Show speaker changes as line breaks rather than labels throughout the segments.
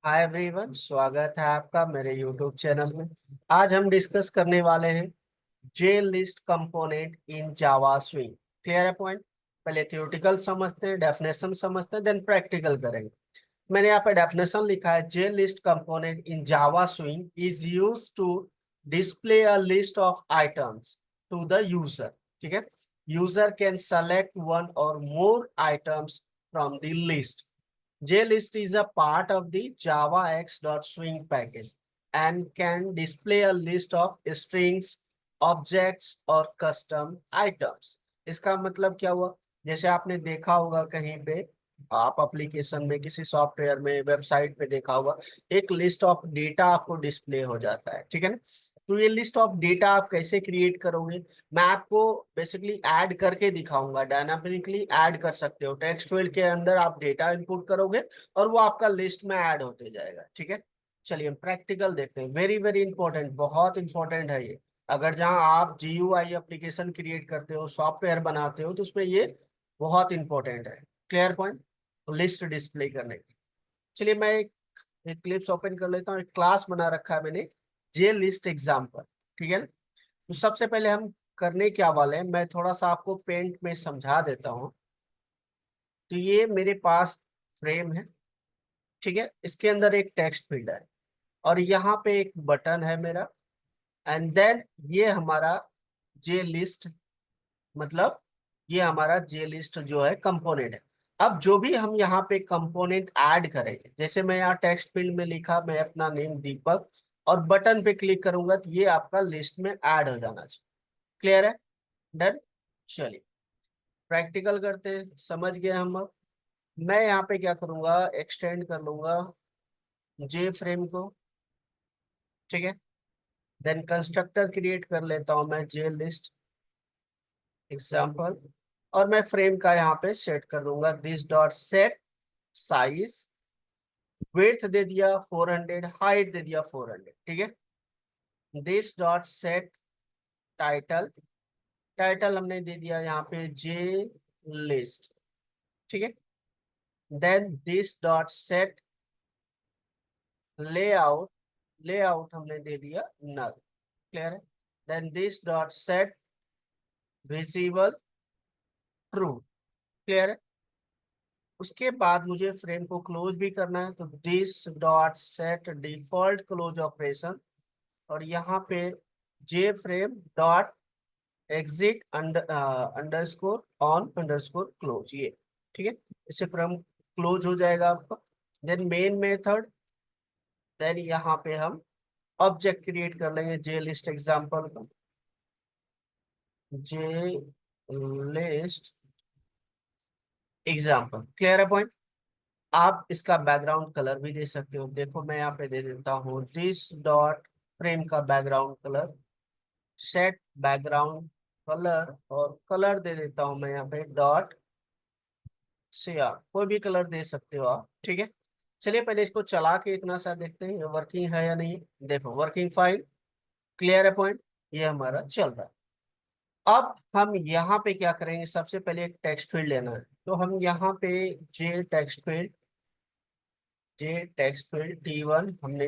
Hi everyone, स्वागत है आपका मेरे यूट्यूब चैनल में। आज हम डिस्कस करने वाले हैं J list component in Java Swing. Clear है पॉइंट? पहले थ्योरेटिकल समझते हैं, डेफिनेशन समझते हैं, देन प्रैक्टिकल करेंगे। मैंने यहाँ पे डेफिनेशन लिखा है, J list component in Java Swing is use to display a list of items to the user. ठीक है, user can select one or more items from the list. JList is a part of the javax.swing package and can display a list of strings, objects और custom items. इसका मतलब क्या हुआ? जैसे आपने देखा होगा कहीं पे, आप एप्लीकेशन में, किसी सॉफ्टवेयर में, वेबसाइट पे देखा होगा, एक लिस्ट ऑफ डेटा आपको डिस्प्ले हो जाता है। ठीक है ना? तो ये लिस्ट ऑफ डेटा आप कैसे क्रिएट करोगे, मैं आपको बेसिकली ऐड करके दिखाऊंगा। डायनामिकली ऐड कर सकते हो, टेक्स्ट फील्ड के अंदर आप डेटा इनपुट करोगे और वो आपका लिस्ट में ऐड होते जाएगा। ठीक है, चलिए हम प्रैक्टिकल देखते हैं। वेरी वेरी इंपॉर्टेंट, बहुत इंपॉर्टेंट है ये। अगर जहां आप GUI एप्लीकेशन क्रिएट करते हो, सॉफ्टवेयर बनाते हो, तो उसमें ये बहुत इंपॉर्टेंट है। Clear point? लिस्ट डिस्प्ले करने की। चलिए मैं एक क्लिप्स ओपन कर लेता हूँ। एक क्लास बना रखा है मैंने, जे लिस्ट एग्जाम्पल। ठीक है ना? तो सबसे पहले हम करने क्या वाले हैं, मैं थोड़ा सा आपको पेंट में समझा देता हूँ। तो ये मेरे पास फ्रेम है। ठीक है, इसके अंदर एक टेक्स्ट फील्ड है और यहाँ पे एक बटन है मेरा। एंड देन ये हमारा जे लिस्ट, मतलब ये हमारा जे लिस्ट जो है कंपोनेंट है। अब जो भी हम यहाँ पे कंपोनेंट ऐड करेंगे, जैसे मैं यहाँ टेक्स्ट फील्ड में लिखा मैं अपना नेम दीपक, और बटन पे क्लिक करूंगा तो ये आपका लिस्ट में ऐड हो जाना चाहिए। क्लियर है? डन। चलिए प्रैक्टिकल करते हैं, समझ गए हम अब। मैं यहाँ पे क्या करूंगा, एक्सटेंड कर लूंगा जे फ्रेम को। ठीक है, देन कंस्ट्रक्टर क्रिएट कर लेता हूं मैं, जे लिस्ट एग्जाम्पल। और मैं फ्रेम का यहाँ पे सेट कर दूंगा this dot set size. Width दे दिया 400, हाइट दे दिया 400। ठीक है, this dot set title. Title हमने दे दिया यहाँ पे जे लिस्ट। ठीक है, then this dot set layout. Layout हमने दे दिया नल। क्लियर है? Then this dot set visible true. Clear है? उसके बाद मुझे फ्रेम को क्लोज भी करना है, तो this dot set default close operation. और यहाँ पे J frame dot exit underscore on underscore close, ये। ठीक है, इससे फ्रेम क्लोज हो जाएगा आपका। देन मेन मेथड, देन यहाँ पे हम ऑब्जेक्ट क्रिएट कर लेंगे जे लिस्ट एग्जाम्पल का। जे लिस्ट एग्जाम्पल। क्लियर है पॉइंट? आप इसका बैकग्राउंड कलर भी दे सकते हो। देखो मैं यहाँ पे दे देता हूँ दिस डॉट फ्रेम का background colour, set background colour, और कलर दे देता हूँ मैं यहाँ पे डॉट शेयर। कोई भी कलर दे सकते हो आप। ठीक है, चलिए पहले इसको चला के इतना सा देखते हैं वर्किंग है या नहीं। देखो वर्किंग फाइल। क्लियर है पॉइंट? ये हमारा चल रहा है। अब हम यहाँ पे क्या करेंगे, सबसे पहले एक टेक्स्ट फील्ड लेना है। तो हम यहाँ पे J text field, J text field T1 हमने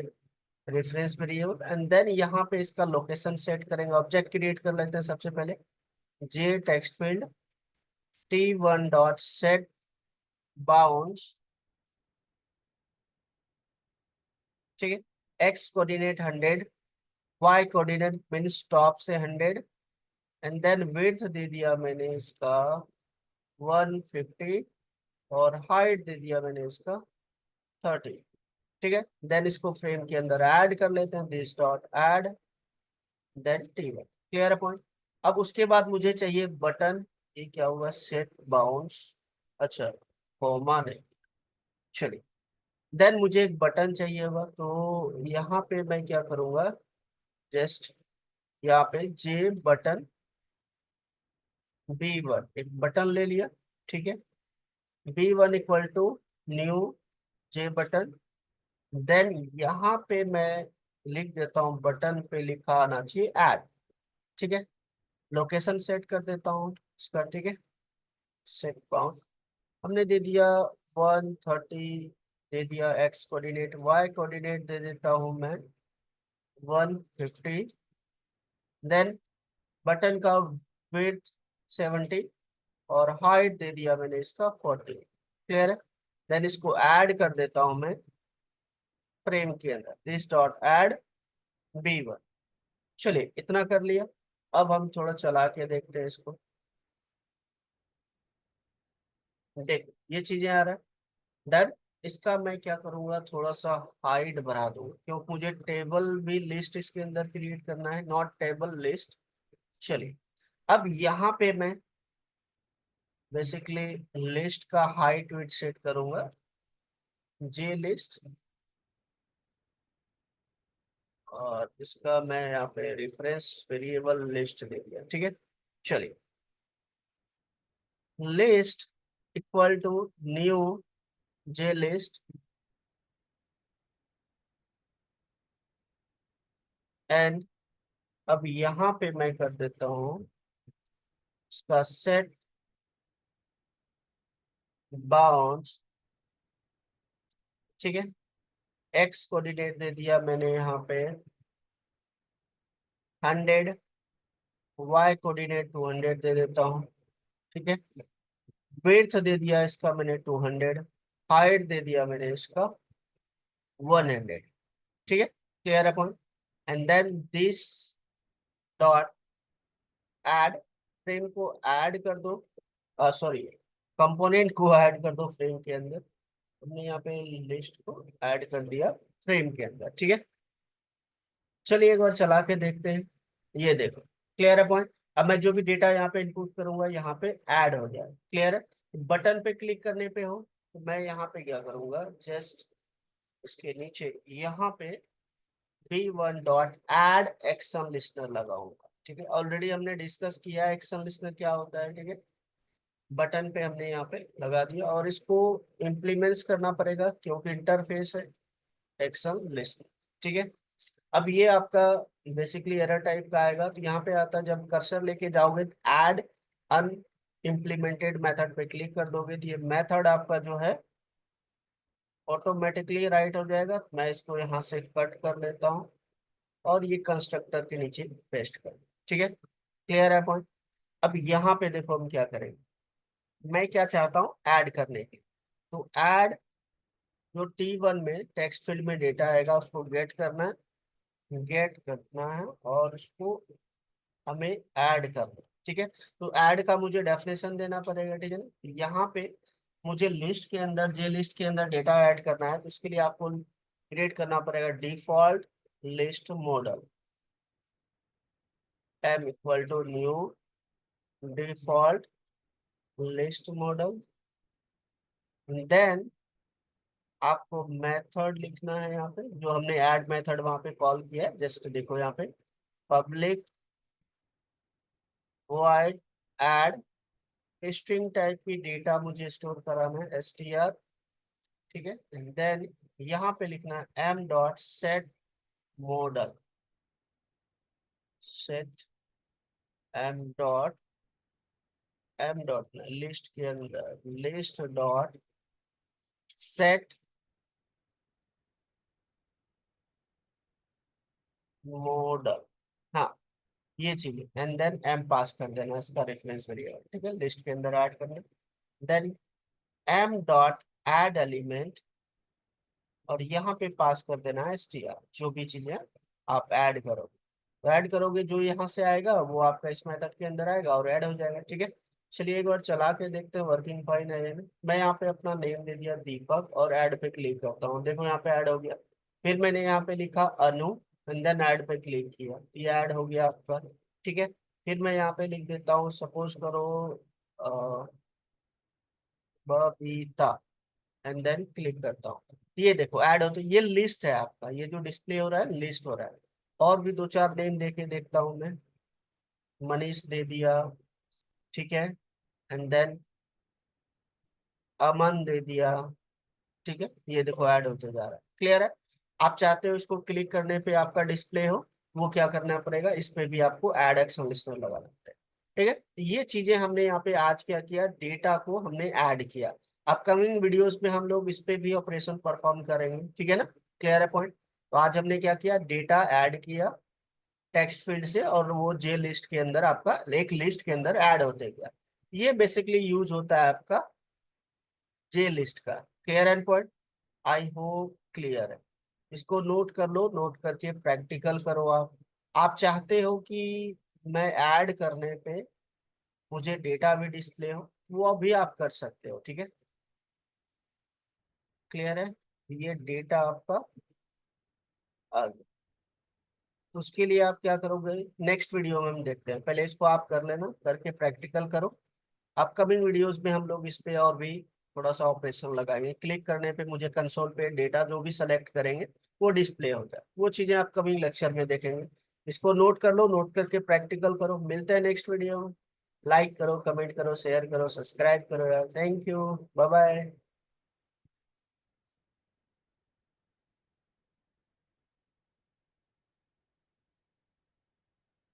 रेफरेंस वेरिएबल, एंड देन यहाँ पे इसका लोकेशन सेट करेंगे। ऑब्जेक्ट क्रिएट कर लेते हैं सबसे पहले, J text field T1 dot set bounds. ठीक है, X coordinate 100, Y coordinate means top से 100, एंड देन विड्थ दे दिया मैंने इसका 150, और हाइट दे दिया मैंने इसका 30। ठीक है, देन इसको फ्रेम के अंदर ऐड कर लेते हैं, this dot add, then T1। Clear है पॉइंट? अब उसके बाद मुझे चाहिए बटन। ये क्या हुआ, सेट बाउंड्स, अच्छा कॉमा नहीं, चलिए। देन मुझे एक बटन चाहिए होगा, तो यहाँ पे मैं क्या करूंगा, जस्ट यहाँ पे जे बटन B1, एक बटन ले लिया। ठीक है, B1 equal to new J button. Then यहाँ पे मैं लिख देता हूँ, बटन पे लिखा आना चाहिए ऐड। ठीक है, लोकेशन सेट कर देता हूँ इसका। ठीक है, सेट बाउंड हमने दे दिया 130, दे दिया एक्स कोऑर्डिनेट, वाई कोऑर्डिनेट दे देता हूं मैं 150, देन बटन का विड्थ 70 और हाइट दे दिया मैंने इसका 40। क्लियर है? देन इसको ऐड कर देता हूं मैं फ्रेम के अंदर, दिस डॉट ऐड B1। चलिए इतना कर लिया। अब हम थोड़ा चला के देखते हैं इसको। देख ये चीजें आ रहा है। डन। इसका मैं क्या करूंगा, थोड़ा सा हाइट बढ़ा दूंगा क्योंकि मुझे टेबल भी लिस्ट इसके अंदर क्रिएट करना है, नॉट टेबल लिस्ट। चलिए अब यहाँ पे मैं बेसिकली लिस्ट का हाइट विड्थ सेट करूंगा जे लिस्ट, और इसका मैं यहाँ पे रेफरेंस वेरिएबल लिस्ट दे दिया। ठीक है, चलिए list equal to new J list and अब यहाँ पे मैं कर देता हूँ इसका सेट बाउंड्स। ठीक है, एक्स कोऑर्डिनेट दे दिया मैंने यहाँ पे 100, वाई कोऑर्डिनेट 200 दे देता हूँ। ठीक है, विड्थ दे दिया इसका मैंने 200, हाइट दे दिया मैंने इसका 100। ठीक है, clear upon, and then this dot add, frame को ऐड कर दो, सॉरी कंपोनेंट को ऐड कर दो फ्रेम के अंदर। हमने यहाँ पे लिस्ट को ऐड कर दिया फ्रेम के अंदर। ठीक है, चलिए एक बार चला के देखते हैं। ये देखो क्लियर है पॉइंट। अब मैं जो भी डेटा यहाँ पे इनपुट करूंगा यहाँ पे ऐड हो जाए। क्लियर है? बटन पे क्लिक करने पे हो तो मैं यहाँ पे क्या करूंगा, जस्ट इसके नीचे यहाँ पे B1 dot add action listener लगाऊंगा। ठीक है, ऑलरेडी हमने डिस्कस किया एक्शन लिस्टनर क्या होता है। ठीक है, बटन पे हमने यहाँ पे लगा दिया और इसको इम्प्लीमेंट्स करना पड़ेगा क्योंकि इंटरफेस है एक्शन लिस्टनर। ठीक है, अब ये आपका बेसिकली एरर टाइप का आएगा, तो यहाँ पे आता है जब कर्सर लेके जाओगे ऐड अन इम्प्लीमेंटेड मेथड पे क्लिक कर दोगे तो ये मेथड आपका जो है ऑटोमेटिकली राइट हो जाएगा। मैं इसको यहाँ से कट कर लेता हूँ और ये कंस्ट्रक्टर के नीचे पेस्ट कर। ठीक है, क्लियर है पॉइंट। अब यहाँ पे देखो हम क्या करेंगे, मैं क्या चाहता हूँ ऐड करने की, तो ऐड जो T1 में टेक्स्ट फील्ड में डेटा आएगा उसको गेट करना है और उसको हमें ऐड करना। ठीक है, तो ऐड का मुझे डेफिनेशन देना पड़ेगा। ठीक है ना, यहाँ पे मुझे लिस्ट के अंदर जे लिस्ट के अंदर डेटा ऐड करना है तो इसके लिए आपको क्रिएट करना पड़ेगा default list model, M equal to new default list model. Then आपको मेथड लिखना है यहाँ पे जो हमने ऐड मेथड वहां पे कॉल किया है, जस्ट देखो यहाँ पे public void add, string type की डेटा मुझे स्टोर कराना है str। ठीक है, देन यहाँ पे लिखना है m dot set model, set m dot list के अंदर लिस्ट डॉट सेट मॉडल। हाँ, ये चीजें एंड देन m पास कर देना इसका रेफरेंस वेरिएबल। ठीक है, लिस्ट के अंदर ऐड करना, then m dot add element और यहाँ पे पास कर देना है str, जो भी चीजें आप ऐड करोगे। तो ऐड करोगे जो यहाँ से आएगा वो आपका इस मेथड के अंदर आएगा और ऐड हो जाएगा। ठीक है, चलिए एक बार चला के देखते हैं वर्किंग फाइन है या नहीं। मैं यहाँ पे अपना नेम दे दिया दीपक और ऐड पे क्लिक करता हूँ, देखो यहाँ पे ऐड हो गया। फिर मैंने यहाँ पे लिखा अनु एंड देन ऐड पे क्लिक किया, ये ऐड हो गया आपका। ठीक है, फिर मैं यहाँ पे लिख देता हूँ सपोज करो अ, बबीता एंड देन क्लिक करता हूँ, ये देखो ऐड हो। तो ये लिस्ट है आपका, ये जो डिस्प्ले हो रहा है लिस्ट हो रहा है। और भी दो चार नेम देके देखता हूँ मैं, मनीष दे दिया। ठीक है, एंड देन अमन दे दिया। ठीक है, ये देखो ऐड होते जा रहा है। क्लियर है? आप चाहते हो इसको क्लिक करने पे आपका डिस्प्ले हो, वो क्या करना पड़ेगा, इसमें भी आपको ऐड एक्शन लिस्टनर लगाना पड़ेगा। ठीक है, ये चीजें हमने यहाँ पे आज क्या किया, डेटा को हमने ऐड किया। अपकमिंग वीडियोस में हम लोग इस पे भी ऑपरेशन परफॉर्म करेंगे, ठीक है ना। क्लियर है पॉइंट। तो आज हमने क्या किया, डेटा ऐड किया टेक्स्ट फील्ड से, और वो जे लिस्ट के अंदर आपका एक लिस्ट के अंदर ऐड होते गया। ये बेसिकली यूज होता है आपका जे लिस्ट का। Clear and point, I hope clear है। इसको नोट कर लो, नोट करके प्रैक्टिकल करो। आप चाहते हो कि मैं ऐड करने पे मुझे डेटा भी डिस्प्ले हो, वो भी आप कर सकते हो, ठीक है। क्लियर है, ये डेटा आपका आ गया। तो उसके लिए आप क्या करोगे, नेक्स्ट वीडियो में हम देखते हैं, पहले इसको आप कर लेना, करके प्रैक्टिकल करो। अपकमिंग वीडियोस में हम लोग इस पे और भी थोड़ा सा ऑपरेशन लगाएंगे। क्लिक करने पे मुझे कंसोल पे डेटा जो भी सेलेक्ट करेंगे वो डिस्प्ले हो जाए, वो चीजें अपकमिंग लेक्चर में देखेंगे। इसको नोट कर लो, नोट करके प्रैक्टिकल करो। मिलते हैं नेक्स्ट वीडियो में। लाइक करो, कमेंट करो, शेयर करो, सब्सक्राइब करो यार। Thank you, bye bye.